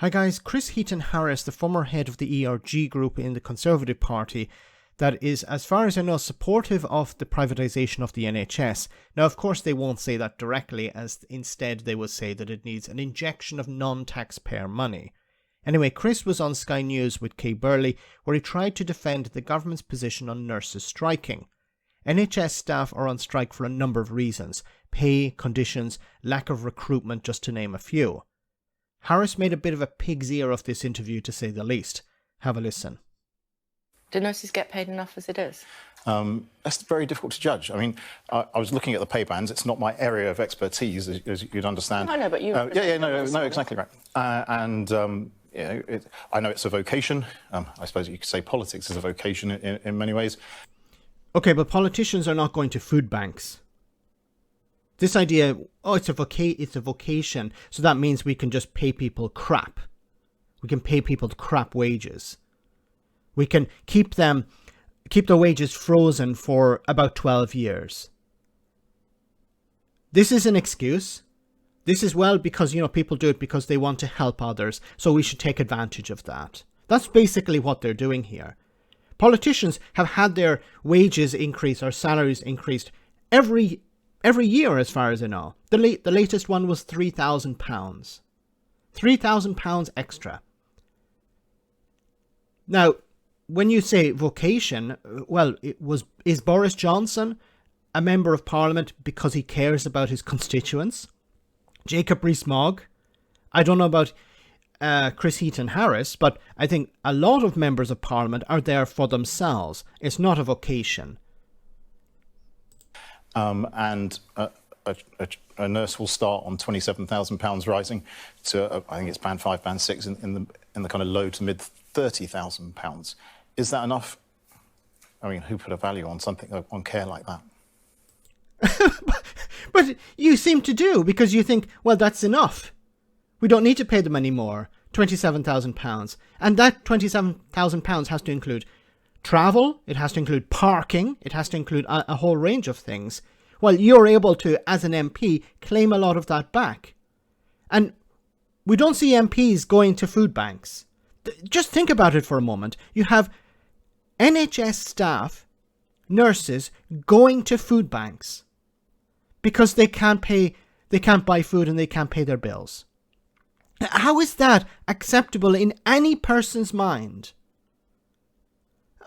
Hi guys, Chris Heaton-Harris, the former head of the ERG group in the Conservative Party, that is, as far as I know, supportive of the privatisation of the NHS. Now, of course, they won't say that directly, as instead they will say that it needs an injection of non-taxpayer money. Anyway, Chris was on Sky News with Burley, where he tried to defend the government's position on nurses striking. NHS staff are on strike for a number of reasons: pay, conditions, lack of recruitment, just to name a few. Harris made a bit of a pig's ear of this interview, to say the least. Have a listen. Do nurses get paid enough as it is? That's very difficult to judge. I mean, I was looking at the pay bands. It's not my area of expertise, as you'd understand. I know, but you... no, exactly right. I know it's a vocation. I suppose you could say politics is a vocation in many ways. Okay, but politicians are not going to food banks. This idea, it's a vocation, so that means we can just pay people crap. We can pay people crap wages. We can keep their wages frozen for about 12 years. This is an excuse. This is, well, because, people do it because they want to help others, so we should take advantage of that. That's basically what they're doing here. Politicians have had their wages increased or salaries increased every year, as far as I know. The latest one was £3,000. £3,000 extra. Now, when you say vocation, well, is Boris Johnson a member of Parliament because he cares about his constituents? Jacob Rees-Mogg? I don't know about Chris Heaton-Harris, but I think a lot of members of Parliament are there for themselves. It's not a vocation. And a nurse will start on £27,000, rising to I think it's band 5, band 6 in the kind of low to mid £30,000. Is that enough? I mean, who put a value on something on care like that? But you seem to do, because you think, well, that's enough. We don't need to pay them any more. £27,000, and that £27,000 has to include travel, it has to include parking, it has to include a whole range of things. Well, you're able to, as an MP, claim a lot of that back. And we don't see MPs going to food banks. Just think about it for a moment. You have NHS staff, nurses, going to food banks because they can't buy food and they can't pay their bills. How is that acceptable in any person's mind?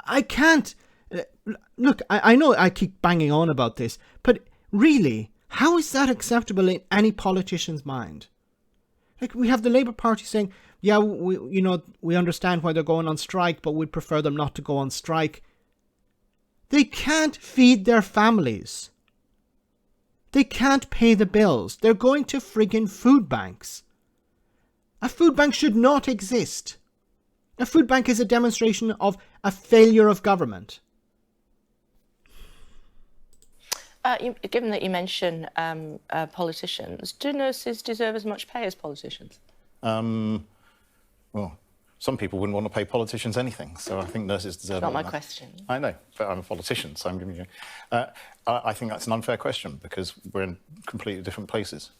I can't. Look, I know I keep banging on about this, but really, how is that acceptable in any politician's mind? Like, we have the Labour Party saying, yeah, we understand why they're going on strike, but we'd prefer them not to go on strike. They can't feed their families. They can't pay the bills. They're going to friggin' food banks. A food bank should not exist. A food bank is a demonstration of a failure of government. Given that you mention politicians, do nurses deserve as much pay as politicians? Well, some people wouldn't want to pay politicians anything, so I think nurses deserve... Not my question. I know, but I'm a politician, so I'm giving you... I think that's an unfair question, because we're in completely different places.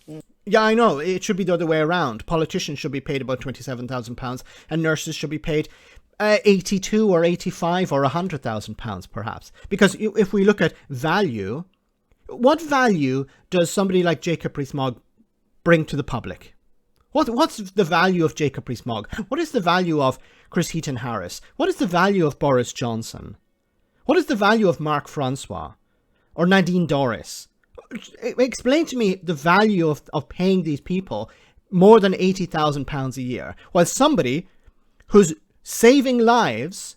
Yeah, I know. It should be the other way around. Politicians should be paid about £27,000 and nurses should be paid 82 or 85 or £100,000 perhaps. Because if we look at value, what value does somebody like Jacob Rees-Mogg bring to the public? What's the value of Jacob Rees-Mogg? What is the value of Chris Heaton-Harris? What is the value of Boris Johnson? What is the value of Mark Francois or Nadine Dorries? Explain to me the value of paying these people more than £80,000 a year, while somebody who's saving lives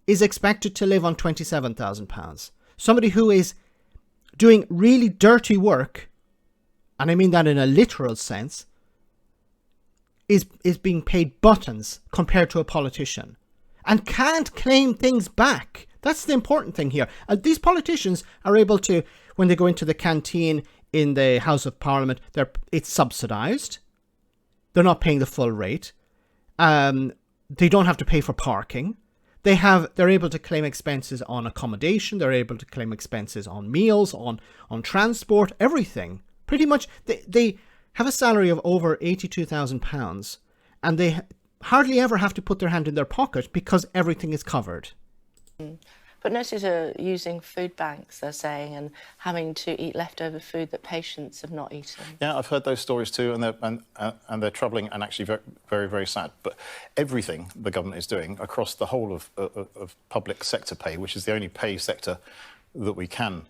is expected to live on £27,000. Somebody who is doing really dirty work, and I mean that in a literal sense, is being paid buttons compared to a politician and can't claim things back. That's the important thing here. These politicians are able to, when they go into the canteen in the House of Parliament, it's subsidised. They're not paying the full rate. They don't have to pay for parking. They're able to claim expenses on accommodation. They're able to claim expenses on meals, on transport, everything. Pretty much, they have a salary of over £82,000, and they hardly ever have to put their hand in their pocket because everything is covered. But nurses are using food banks, they're saying, and having to eat leftover food that patients have not eaten. Yeah, I've heard those stories too, and they're troubling and actually very, very, very sad. But everything the government is doing across the whole of public sector pay, which is the only pay sector that we can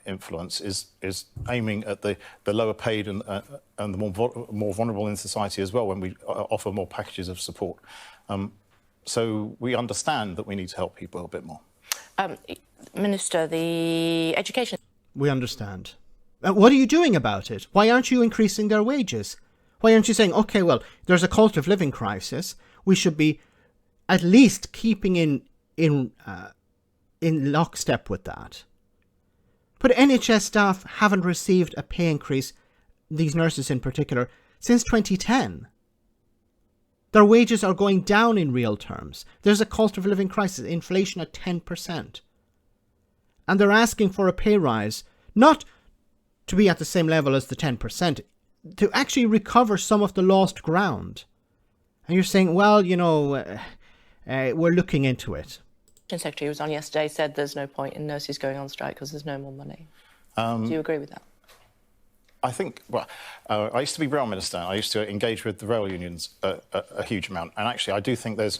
influence, is aiming at the lower paid and the more vulnerable in society as well, when we offer more packages of support. So we understand that we need to help people a bit more. Minister, the education... We understand. What are you doing about it? Why aren't you increasing their wages? Why aren't you saying, OK, well, there's a cost of living crisis. We should be at least keeping in lockstep with that. But NHS staff haven't received a pay increase, these nurses in particular, since 2010. Their wages are going down in real terms. There's a cost of living crisis, inflation at 10%. And they're asking for a pay rise, not to be at the same level as the 10%, to actually recover some of the lost ground. And you're saying, well, you know, we're looking into it. The Secretary was on yesterday, said there's no point in nurses going on strike because there's no more money. Do you agree with that? I think, well, I used to be Rail Minister. I used to engage with the rail unions a huge amount. And actually, I do think there's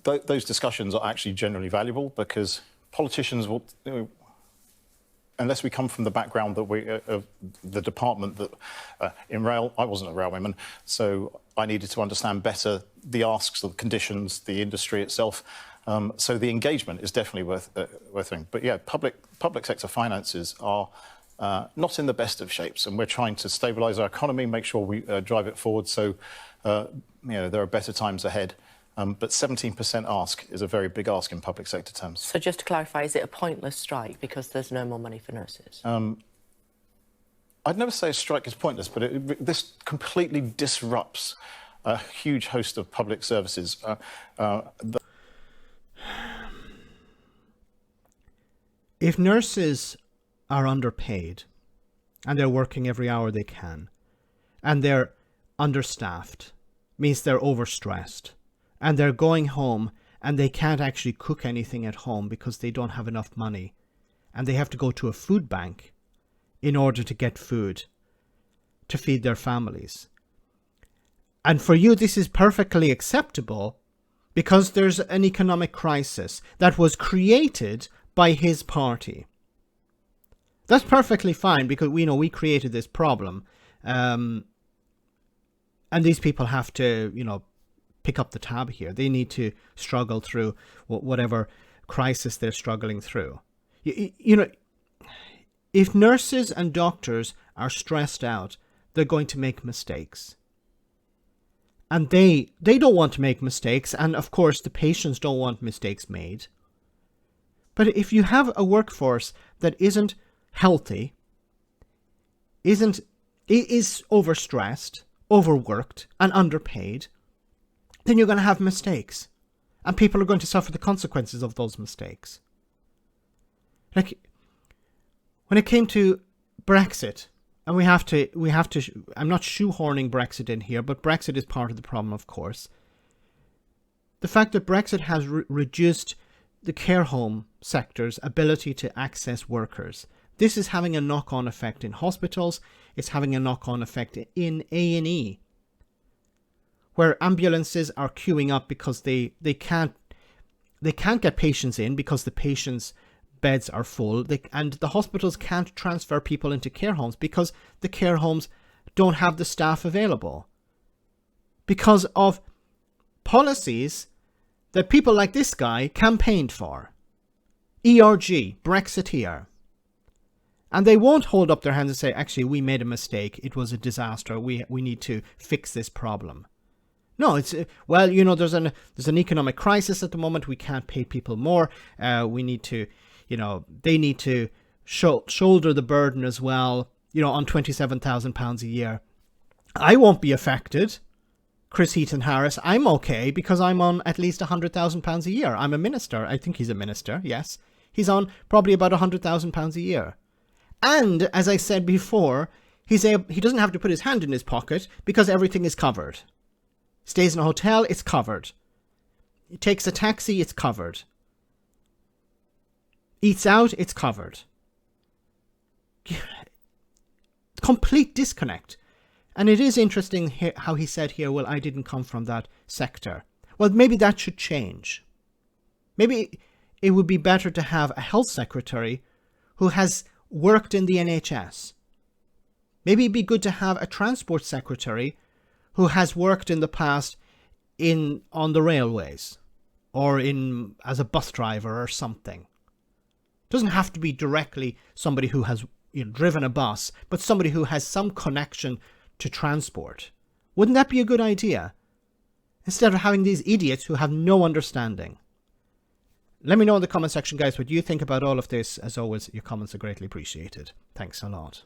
those discussions are actually generally valuable, because politicians will, unless we come from the background that we, of the department that in rail, I wasn't a railwayman, so I needed to understand better the asks, the conditions, the industry itself. So the engagement is definitely worth doing. But yeah, public sector finances are not in the best of shapes, and we're trying to stabilise our economy, make sure we drive it forward, so you know, there are better times ahead. But 17% ask is a very big ask in public sector terms. So just to clarify, is it a pointless strike because there's no more money for nurses? I'd never say a strike is pointless, but this completely disrupts a huge host of public services. If nurses are underpaid and they're working every hour they can, and they're understaffed, means they're overstressed, and they're going home and they can't actually cook anything at home because they don't have enough money, and they have to go to a food bank in order to get food to feed their families. And for you, this is perfectly acceptable because there's an economic crisis that was created by his party. That's perfectly fine, because we know we created this problem. And these people have to, you know, pick up the tab here. They need to struggle through whatever crisis they're struggling through. You know, if nurses and doctors are stressed out, they're going to make mistakes. And they don't want to make mistakes. And of course, the patients don't want mistakes made. But if you have a workforce that isn't healthy, is overstressed, overworked, and underpaid, then you're going to have mistakes. And people are going to suffer the consequences of those mistakes. Like, when it came to Brexit, and we have to, I'm not shoehorning Brexit in here, but Brexit is part of the problem, of course. The fact that Brexit has reduced the care home sector's ability to access workers. This is having a knock-on effect in hospitals. It's having a knock-on effect in A&E, where ambulances are queuing up because they can't get patients in because the patients' beds are full, and the hospitals can't transfer people into care homes because the care homes don't have the staff available because of policies that people like this guy campaigned for. ERG, brexiteer. And they won't hold up their hands and say, actually, we made a mistake. It was a disaster. We need to fix this problem. No, it's, well, you know, there's an economic crisis at the moment. We can't pay people more. We need to, you know, they need to shoulder the burden as well, you know, on £27,000 a year. I won't be affected. Chris Heaton-Harris, I'm okay because I'm on at least £100,000 a year. I'm a minister. I think he's a minister, yes. He's on probably about £100,000 a year. And, as I said before, he doesn't have to put his hand in his pocket because everything is covered. Stays in a hotel, it's covered. Takes a taxi, it's covered. Eats out, it's covered. Complete disconnect. And it is interesting how he said here, well, I didn't come from that sector. Well, maybe that should change. Maybe it would be better to have a health secretary who has worked in the NHS. Maybe it'd be good to have a transport secretary who has worked in the past on the railways or as a bus driver or something. Doesn't have to be directly somebody who has driven a bus, but somebody who has some connection to transport. Wouldn't that be a good idea? Instead of having these idiots who have no understanding. Let me know in the comment section, guys, what you think about all of this. As always, your comments are greatly appreciated. Thanks a lot.